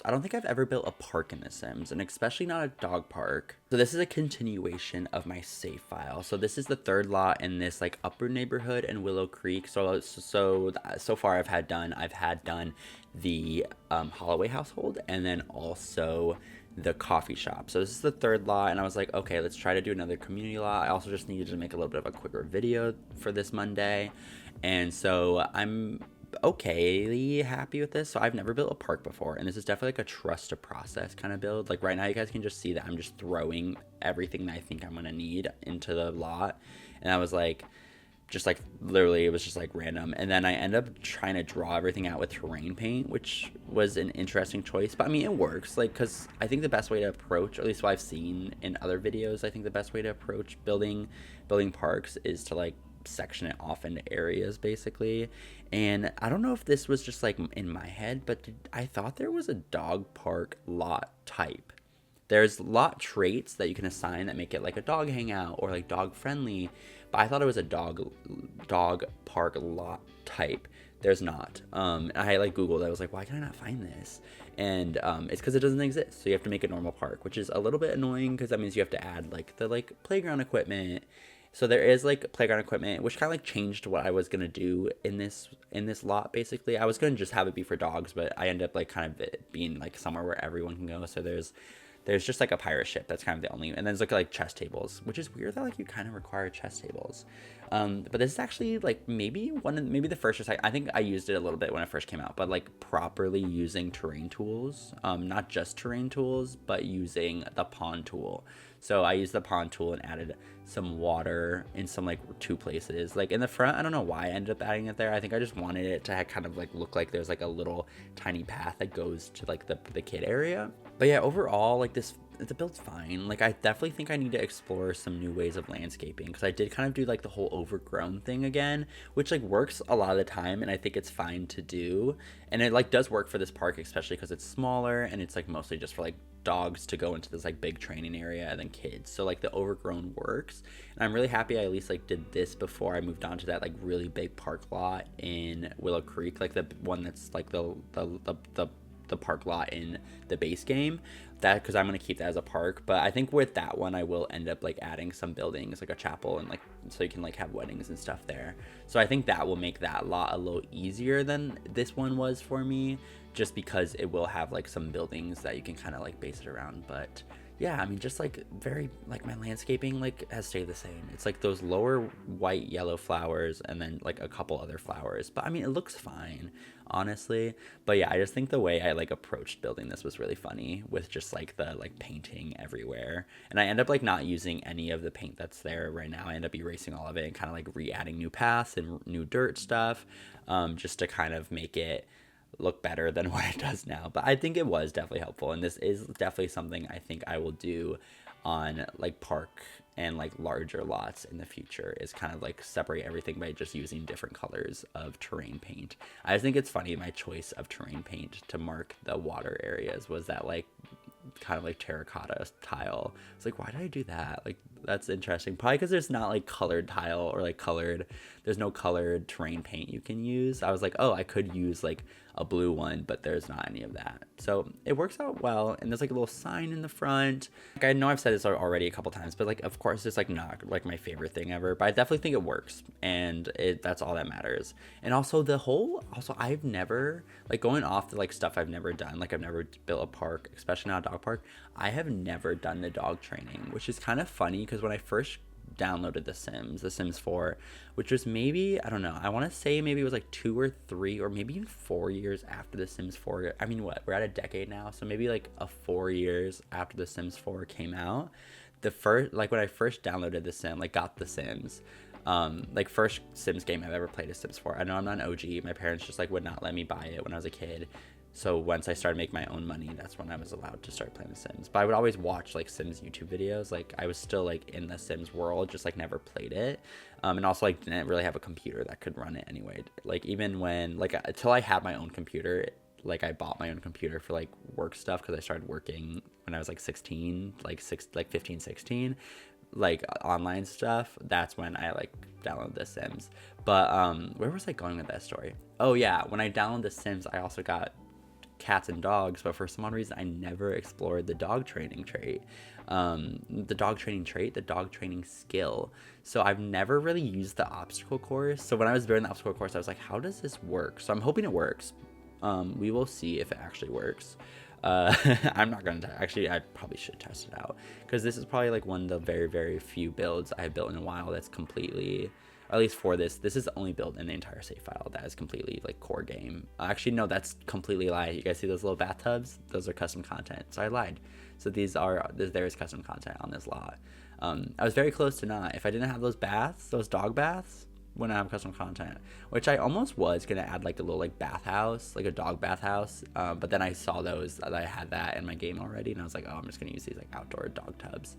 I don't think I've ever built a park in The Sims, and especially not a dog park. So this is a continuation of my save file. So this is the third lot in this like upper neighborhood in Willow Creek. So far I've had done the Holloway household, and then also the coffee shop. So this is the third lot, and I was like, okay, let's try to do another community lot. I also just needed to make a little bit of a quicker video for this Monday, and so I'm okay happy with this. So I've never built a park before, and this is definitely like a trust a process kind of build. Like right now you guys can just see that I'm just throwing everything that I think I'm gonna need into the lot, and I was like, just like literally it was just like random, and then I end up trying to draw everything out with terrain paint, which was an interesting choice, but I mean it works, like, because I think the best way to approach, or at least what I've seen in other videos, I think the best way to approach building parks is to like section it off into areas basically. And I don't know if this was just like in my head, but I thought there was a dog park lot type. There's lot traits that you can assign that make it like a dog hangout or like dog friendly, but I thought it was a dog park lot type. There's not. I like Googled. I was like, why can I not find this? And it's because it doesn't exist. So you have to make a normal park, which is a little bit annoying because that means you have to add like the like playground equipment. So there is like playground equipment, which kind of like changed what I was gonna do in this lot. Basically, I was gonna just have it be for dogs, but I ended up like kind of it being like somewhere where everyone can go. So there's just like a pirate ship. That's kind of the only, and then there's like chess tables, which is weird that like you kind of require chess tables. But this is actually like maybe maybe the first or second. I think I used it a little bit when it first came out, but like properly using terrain tools, not just terrain tools, but using the pond tool. So I used the pond tool and added some water in some like two places. Like in the front, I don't know why I ended up adding it there. I think I just wanted it to kind of like look like there's like a little tiny path that goes to like the kid area. But yeah, overall, like the build's fine. Like I definitely think I need to explore some new ways of landscaping, because I did kind of do like the whole overgrown thing again, which like works a lot of the time, and I think it's fine to do, and it like does work for this park, especially because it's smaller and it's like mostly just for like dogs to go into this like big training area and then kids. So like the overgrown works, and I'm really happy I at least like did this before I moved on to that like really big park lot in Willow Creek, like the one that's like the park lot in the base game, that because I'm going to keep that as a park. But I think with that one I will end up like adding some buildings like a chapel, and like so you can like have weddings and stuff there. So I think that will make that lot a little easier than this one was for me, just because it will have like some buildings that you can kind of like base it around. But yeah, I mean, just like very like my landscaping like has stayed the same. It's like those lower white yellow flowers and then like a couple other flowers, but I mean it looks fine, honestly. But yeah, I just think the way I like approached building this was really funny, with just like the like painting everywhere, and I end up like not using any of the paint that's there right now. I end up erasing all of it and kind of like re-adding new paths and new dirt stuff, just to kind of make it look better than what it does now. But I think it was definitely helpful, and this is definitely something I think I will do on like park and like larger lots in the future, is kind of like separate everything by just using different colors of terrain paint. I just think it's funny my choice of terrain paint to mark the water areas was that like kind of like terracotta tile. It's like, why did I do that? Like, that's interesting. Probably because there's not like colored tile or like there's no colored terrain paint you can use. I was like, oh, I could use like a blue one, but there's not any of that. So it works out well. And there's like a little sign in the front. Like, I know I've said this already a couple times, but like, of course it's like not like my favorite thing ever, but I definitely think it works, and that's all that matters. And also I've never, like, going off the like stuff I've never done, like I've never built a park, especially not a dog park. I have never done the dog training, which is kind of funny because when I first downloaded the Sims 4, which was maybe, I don't know, I want to say maybe it was like 2 or 3 or maybe even 4 years after the Sims 4. I mean, what, we're at a decade now, so maybe like 4 years after the Sims 4 came out. The first, like when I first downloaded the Sim, like got the Sims, like first Sims game I've ever played is Sims 4. I know I'm not an OG. My parents just like would not let me buy it when I was a kid. So once I started making my own money, that's when I was allowed to start playing The Sims. But I would always watch like Sims YouTube videos. Like I was still like in the Sims world, just like never played it. And also like didn't really have a computer that could run it anyway. Like even when like until I had my own computer, like I bought my own computer for like work stuff, because I started working when I was like 16, like 15, 16, like online stuff. That's when I like downloaded The Sims. But where was I going with that story? Oh yeah, when I downloaded The Sims, I also got cats and dogs, but for some odd reason I never explored the dog training trait. The dog training skill. So I've never really used the obstacle course. So when I was building the obstacle course, I was like, how does this work? So I'm hoping it works. We will see if it actually works. I'm not gonna actually, I probably should test it out, because this is probably like one of the very, very few builds I've built in a while that's completely, at least for this is the only build in the entire save file that is completely like core game. Actually, no, that's completely lie. You guys see those little bathtubs? Those are custom content. So I lied. So there is custom content on this lot. I was very close to not. If I didn't have those baths, those dog baths, wouldn't have custom content, which I almost was gonna add like a little like bathhouse, like a dog bathhouse, but then I saw those that I had that in my game already, and I was like, oh, I'm just gonna use these like outdoor dog tubs.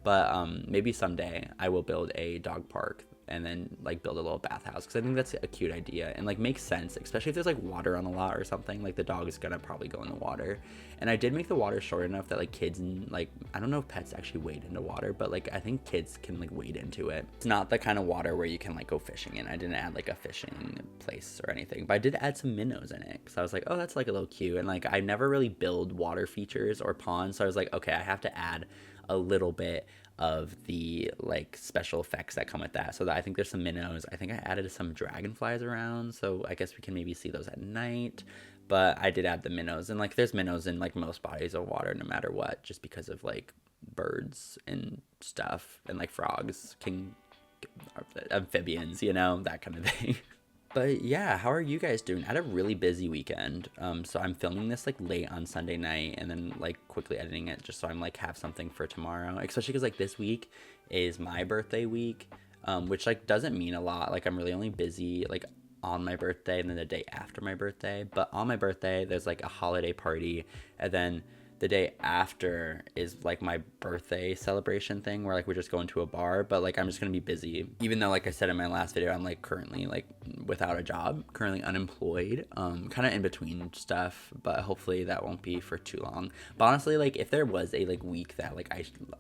But maybe someday I will build a dog park and then like build a little bathhouse, because I think that's a cute idea and like makes sense, especially if there's like water on the lot or something. Like the dog is gonna probably go in the water, and I did make the water short enough that like kids and like, I don't know if pets actually wade into water, but like I think kids can like wade into it. It's not the kind of water where you can like go fishing in. I didn't add like a fishing place or anything, but I did add some minnows in it, because I was like, oh, that's like a little cute. And like I never really build water features or ponds, so I was like, okay, I have to add a little bit of the like special effects that come with that. So that I think there's some minnows. I think I added some dragonflies around, so I guess we can maybe see those at night. But I did add the minnows, and like there's minnows in like most bodies of water no matter what, just because of like birds and stuff, and like frogs, amphibians, you know, that kind of thing. But yeah, how are you guys doing? I had a really busy weekend. So I'm filming this like late on Sunday night and then like quickly editing it just so I'm like have something for tomorrow. Especially because like this week is my birthday week, which like doesn't mean a lot. Like I'm really only busy like on my birthday and then the day after my birthday. But on my birthday, there's like a holiday party, and then the day after is like my birthday celebration thing where like we're just going to a bar, but like I'm just gonna be busy, even though like I said in my last video, I'm like currently like without a job, currently unemployed, kind of in between stuff, but hopefully that won't be for too long. But honestly, like if there was a like week that like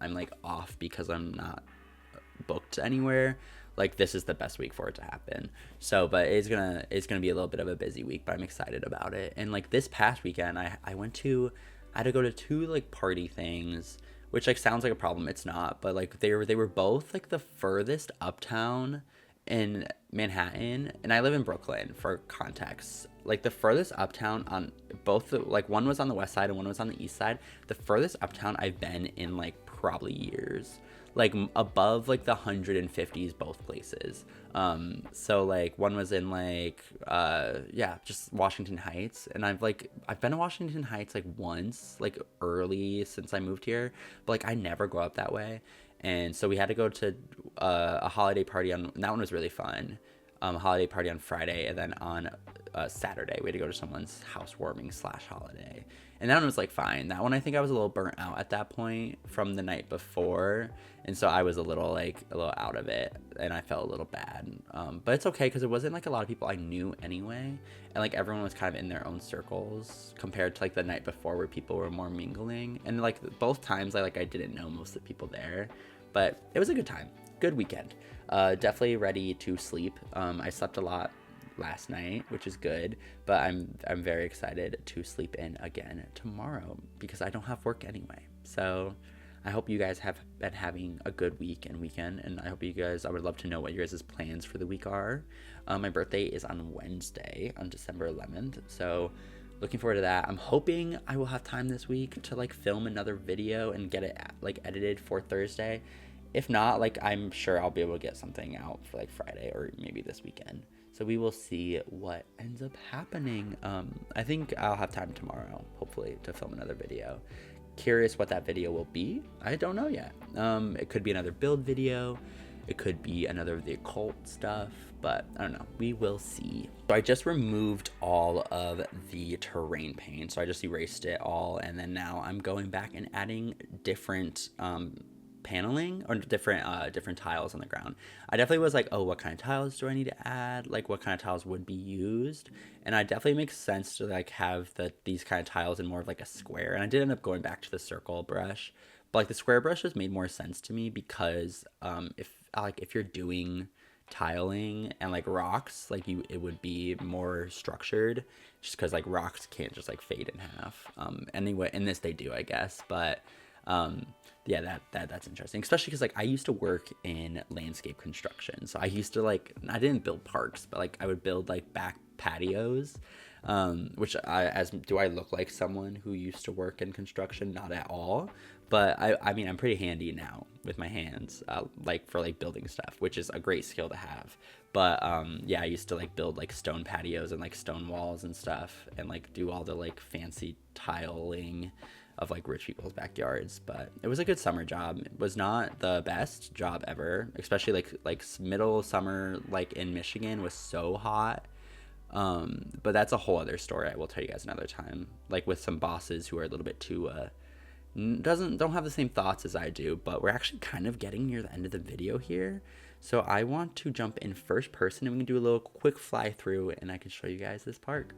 I'm like off because I'm not booked anywhere, like this is the best week for it to happen. So but it's gonna be a little bit of a busy week, but I'm excited about it. And like this past weekend I had to go to two like party things, which like sounds like a problem. It's not, but like they were both like the furthest uptown in Manhattan, and I live in Brooklyn for context. Like the furthest uptown on both like one was on the west side and one was on the east side. The furthest uptown I've been in like probably years, like above like the 150s both places. So like one was in like just Washington Heights, and I've been to Washington Heights like once, like early since I moved here, but like I never go up that way. And so we had to go to a holiday party on, that one was really fun. Holiday party on Friday, and then on Saturday we had to go to someone's housewarming / holiday, and that one was like fine. That one I think I was a little burnt out at that point from the night before, and so I was a little out of it, and I felt a little bad, but it's okay because it wasn't like a lot of people I knew anyway, and like everyone was kind of in their own circles compared to like the night before where people were more mingling. And like both times I didn't know most of the people there, but it was a good time, good weekend. Definitely ready to sleep. I slept a lot last night, which is good, but I'm very excited to sleep in again tomorrow because I don't have work anyway. So I hope you guys have been having a good week and weekend, and I would love to know what your guys' plans for the week are. My birthday is on Wednesday, on December 11th, so looking forward to that. I'm hoping I will have time this week to like film another video and get it like edited for Thursday. If not, like I'm sure I'll be able to get something out for like Friday or maybe this weekend. So we will see what ends up happening. I think I'll have time tomorrow, hopefully, to film another video. Curious what that video will be. I don't know yet. It could be another build video. It could be another of the occult stuff, but I don't know. We will see. So I just removed all of the terrain paint. So I just erased it all, and then now I'm going back and adding different paneling or different tiles on the ground. I definitely was like, oh, what kind of tiles do I need to add? Like what kind of tiles would be used? And I definitely makes sense to like have these kind of tiles in more of like a square. And I did end up going back to the circle brush, but like the square brush just made more sense to me because if you're doing tiling and like rocks, like it would be more structured, just because like rocks can't just like fade in half. Anyway, in this they do, I guess, but yeah, that's interesting, especially because like I used to work in landscape construction, so I used to like, I didn't build parks, but like I would build like back patios, which do I look like someone who used to work in construction? Not at all, but I mean I'm pretty handy now with my hands, like for like building stuff, which is a great skill to have. But yeah, I used to like build like stone patios and like stone walls and stuff, and like do all the like fancy tiling of like rich people's backyards. But it was a good summer job. It was not the best job ever, especially like middle summer, like in Michigan was so hot. But that's a whole other story. I will tell you guys another time, like with some bosses who are a little bit too don't have the same thoughts as I do. But we're actually kind of getting near the end of the video here, so I want to jump in first person and we can do a little quick fly through and I can show you guys this park.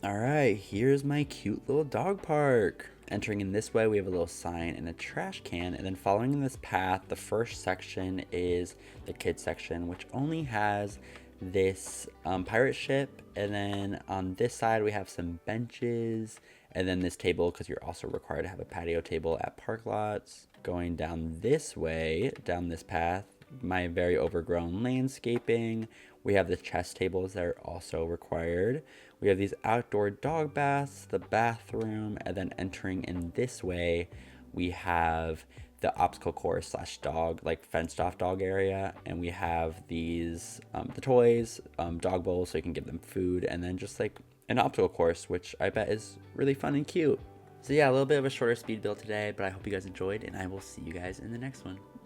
All right, here's my cute little dog park. Entering in this way, we have a little sign and a trash can, and then following in this path, the first section is the kids section, which only has this pirate ship, and then on this side we have some benches, and then this table, because you're also required to have a patio table at park lots. Going down this way, down this path, my very overgrown landscaping. We have the chess tables that are also required. We have these outdoor dog baths, the bathroom, and then entering in this way, we have the obstacle course / dog, like fenced off dog area, and we have these the toys, dog bowls, so you can give them food, and then just like an obstacle course, which I bet is really fun and cute. So yeah, a little bit of a shorter speed build today, but I hope you guys enjoyed, and I will see you guys in the next one.